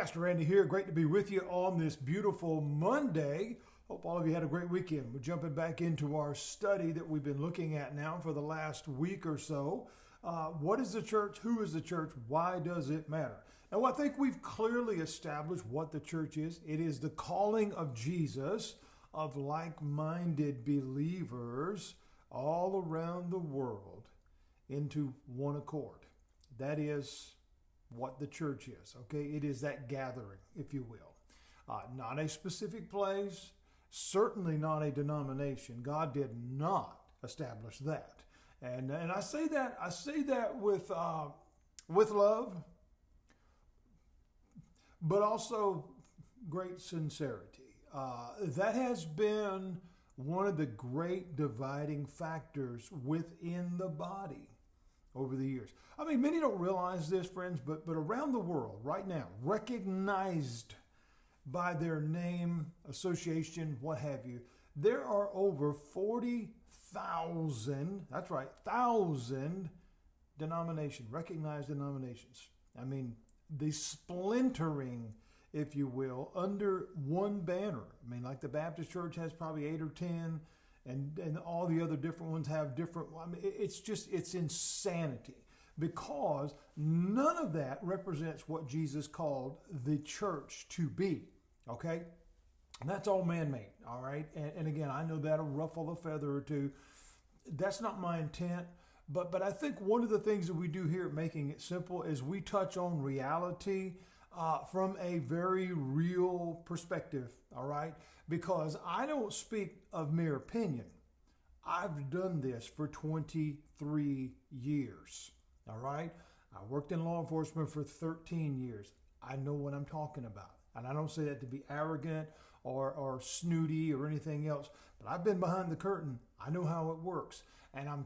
Pastor Randy here. Great to be with you on this beautiful Monday. Hope all of you had a great weekend. We're jumping back into our study that we've been looking at now for the last week or so. What is the church? Who is the church? Why does it matter? Now, I think we've clearly established what the church is. It is the calling of Jesus of like-minded believers all around the world into one accord. That is what the church is, okay? It is that gathering, if you will. Not a specific place, certainly not a denomination. God did not establish that. And I say that with love, but also great sincerity. That has been one of the great dividing factors within the body over the years. I mean, many don't realize this, friends, but around the world right now, recognized by their name, association, what have you, there are over 40,000, that's right, 1,000 recognized denominations. I mean, the splintering, if you will, under one banner. I mean, like the Baptist Church has probably 8 or 10, and all the other different ones have different. I mean, it's insanity, because none of that represents what Jesus called the church to be. Okay, and that's all man-made. All right, and again, I know that'll ruffle a feather or two. That's not my intent. But I think one of the things that we do here at Making It Simple is we touch on reality from a very real perspective, all right? Because I don't speak of mere opinion. I've done this for 23 years, all right? I worked in law enforcement for 13 years. I know what I'm talking about. And I don't say that to be arrogant or snooty or anything else, but I've been behind the curtain. I know how it works. And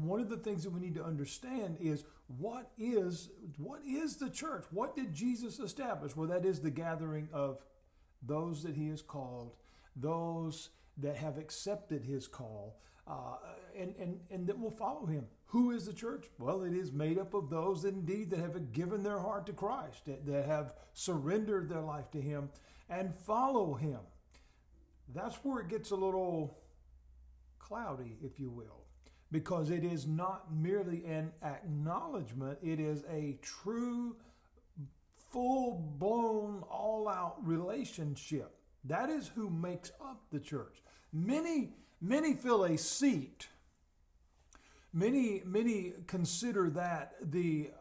one of the things that we need to understand is what is the church? What did Jesus establish? Well, that is the gathering of those that he has called, those that have accepted his call, and that will follow him. Who is the church? Well, it is made up of those indeed that have given their heart to Christ, that have surrendered their life to him and follow him. That's where it gets a little cloudy, if you will, because it is not merely an acknowledgement. It is a true, full-blown, all-out relationship. That is who makes up the church. Many fill a seat. Many consider that the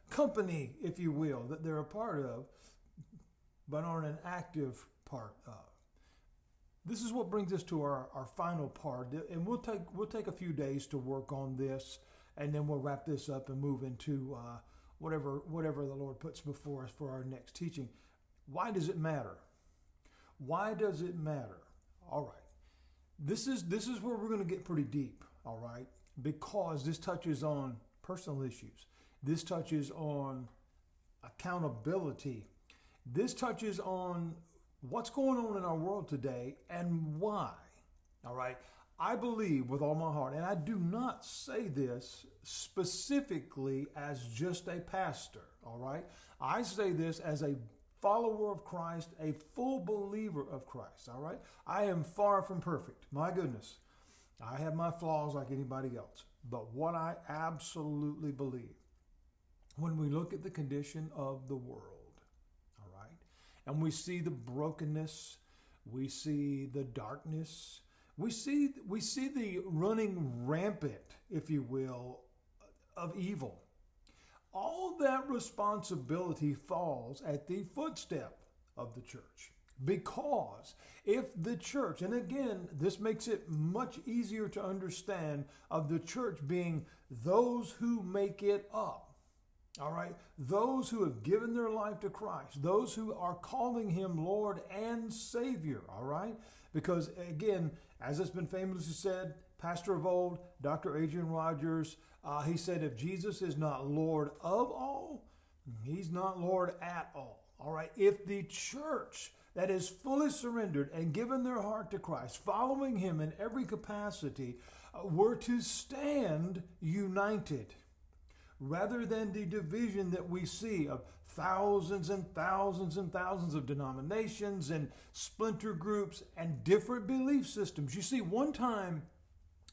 company, if you will, that they're a part of, but aren't an active part of. This is what brings us to our final part, and we'll take a few days to work on this, and then we'll wrap this up and move into whatever the Lord puts before us for our next teaching. Why does it matter? Why does it matter? All right, this is where we're going to get pretty deep. All right, because this touches on personal issues. This touches on accountability. This touches on what's going on in our world today and why. All right. I believe with all my heart, and I do not say this specifically as just a pastor. All right. I say this as a follower of Christ, a full believer of Christ. All right. I am far from perfect. My goodness. I have my flaws like anybody else. But what I absolutely believe, when we look at the condition of the world, and we see the brokenness, we see the darkness, we see the running rampant, if you will, of evil. All that responsibility falls at the footstep of the church. Because if the church, and again, this makes it much easier to understand of the church being those who make it up. All right, those who have given their life to Christ, those who are calling him Lord and Savior, all right? Because again, as it's been famously said, pastor of old, Dr. Adrian Rogers, he said, if Jesus is not Lord of all, he's not Lord at all. All right, if the church that is fully surrendered and given their heart to Christ, following him in every capacity, were to stand united, rather than the division that we see of thousands and thousands and thousands of denominations and splinter groups and different belief systems. You see, one time,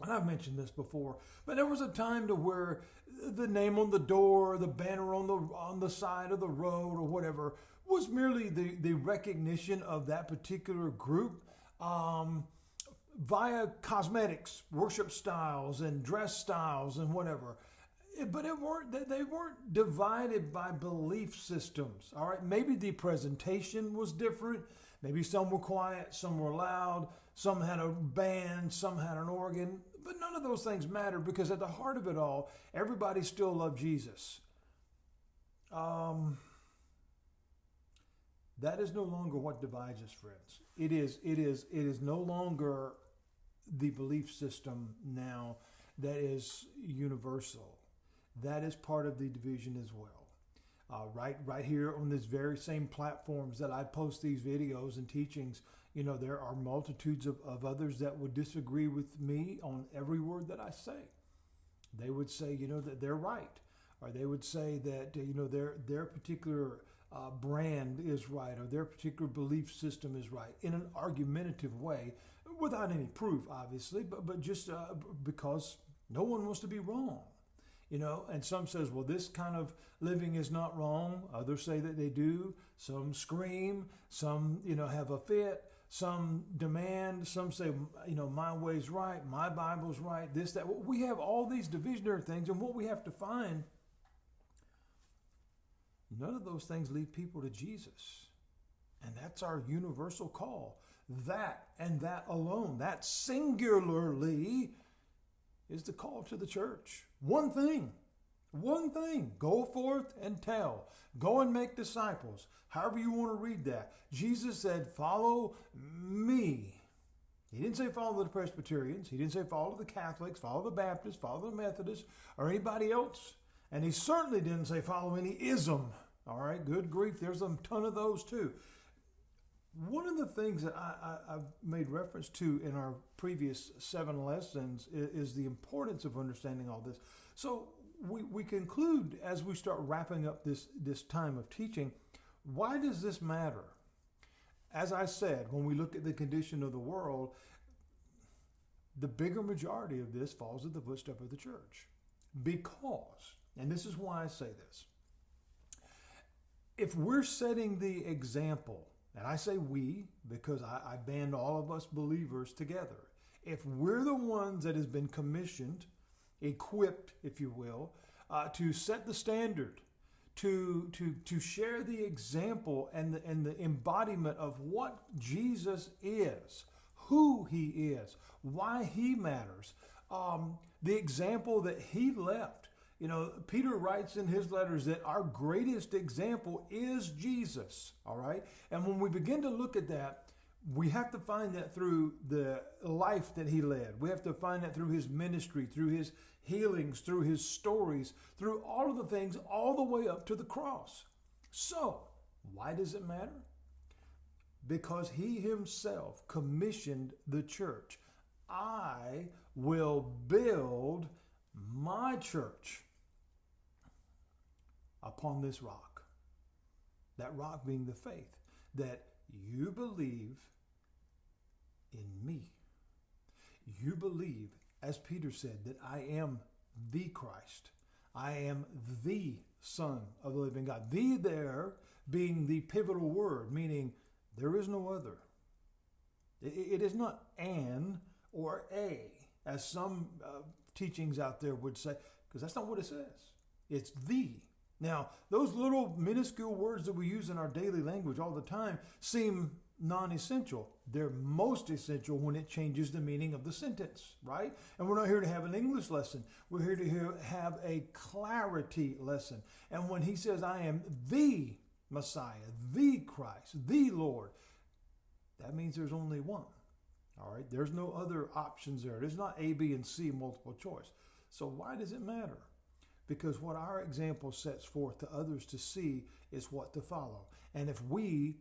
and I've mentioned this before, but there was a time to where the name on the door, the banner on the side of the road or whatever was merely the recognition of that particular group via cosmetics, worship styles and dress styles and whatever. But they weren't divided by belief systems. All right, maybe the presentation was different. Maybe some were quiet, some were loud, some had a band, some had an organ. But none of those things matter, because at the heart of it all, everybody still loved Jesus. That is no longer what divides us, friends. It is no longer the belief system now that is universal. That is part of the division as well. Right here on this very same platforms that I post these videos and teachings, there are multitudes of others that would disagree with me on every word that I say. They would say, that they're right, or they would say that, their particular brand is right, or their particular belief system is right, in an argumentative way, without any proof, obviously, but just because no one wants to be wrong. And some says, well, this kind of living is not wrong. Others say that they do. Some scream. Some, have a fit. Some demand. Some say, my way's right. My Bible's right. This, that. We have all these divisionary things. And what we have to find, none of those things lead people to Jesus. And that's our universal call. That and that alone, that singularly is the call to the church. One thing, go forth and tell. Go and make disciples. However you want to read that. Jesus said, follow me. He didn't say follow the Presbyterians. He didn't say follow the Catholics, follow the Baptists, follow the Methodists, or anybody else. And he certainly didn't say follow any ism. All right, good grief, there's a ton of those too. One of the things that I've made reference to in our previous 7 lessons is the importance of understanding all this. So we conclude, as we start wrapping up this time of teaching, why does this matter? As I said, when we look at the condition of the world, the bigger majority of this falls at the footstep of the church. Because, and this is why I say this, if we're setting the example, and I say we because I band all of us believers together. If we're the ones that has been commissioned, equipped, if you will, to set the standard, to share the example and the embodiment of what Jesus is, who he is, why he matters, the example that he left. Peter writes in his letters that our greatest example is Jesus, all right? And when we begin to look at that, we have to find that through the life that he led. We have to find that through his ministry, through his healings, through his stories, through all of the things, all the way up to the cross. So, why does it matter? Because he himself commissioned the church. I will build my church upon this rock. That rock being the faith that you believe in me. You believe, as Peter said, that I am the Christ. I am the Son of the living God. The there being the pivotal word, meaning there is no other. It is not an or a, as some teachings out there would say, because that's not what it says. It's the. Now, those little minuscule words that we use in our daily language all the time seem non-essential. They're most essential when it changes the meaning of the sentence, right? And we're not here to have an English lesson. We're here to have a clarity lesson. And when he says, I am the Messiah, the Christ, the Lord, that means there's only one. All right, there's no other options there. There's not A, B, and C multiple choice. So why does it matter? because what our example sets forth to others to see is what to follow. And if we,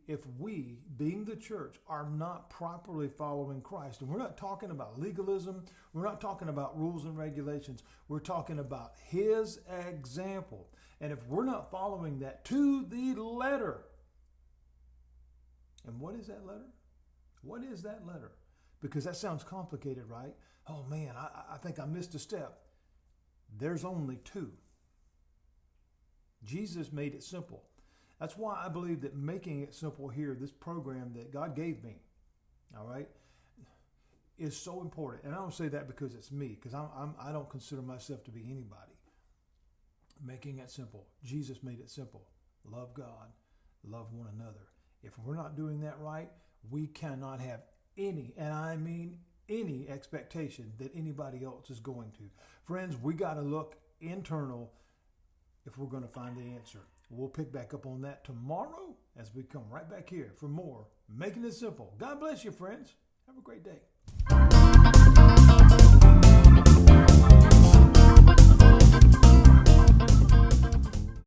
being the church, are not properly following Christ, and we're not talking about legalism, we're not talking about rules and regulations, we're talking about his example. And if we're not following that to the letter, and what is that letter? What is that letter? Because that sounds complicated, right? Oh man, I think I missed a step. There's only two. Jesus made it simple. That's why I believe that making it simple here, this program that God gave me, all right, is so important. And I don't say that because it's me, because I don't consider myself to be anybody. Making it simple. Jesus made it simple. Love God, love one another. If we're not doing that right, we cannot have any, and I mean any, expectation that anybody else is going to. Friends, we got to look internal if we're going to find the answer. We'll pick back up on that tomorrow as we come right back here for more Making It Simple. God bless you, friends. Have a great day.